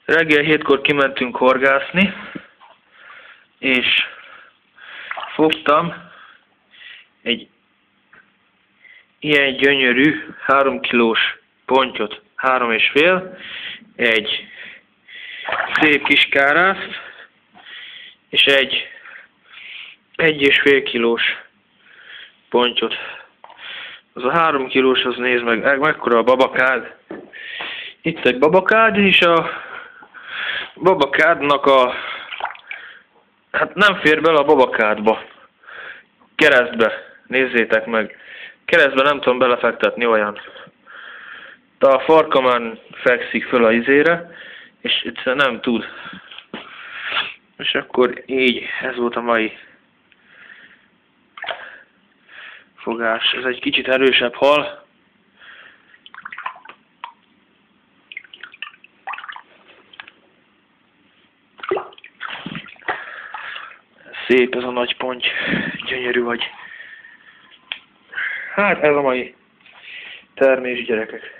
Reggel 7-kor kimentünk horgászni, és fogtam egy ilyen gyönyörű 3 kilós pontyot, 3,5, egy szép kis kárászt, és egy 1,5 kilós pontyot. Az a 3 kilós, az nézd meg, mekkora a babakád. Itt egy babakád, és a babakádnak hát nem fér bele a babakádba. Keresztbe, nézzétek meg. Keresztbe nem tudom belefektetni olyan. De a farkamán fekszik föl a izére, és egyszerűen nem tud. És akkor így, ez volt a mai fogás. Ez egy kicsit erősebb hal. Szép ez a nagy ponty, gyönyörű vagy. Hát ez a mai termés, gyerekek.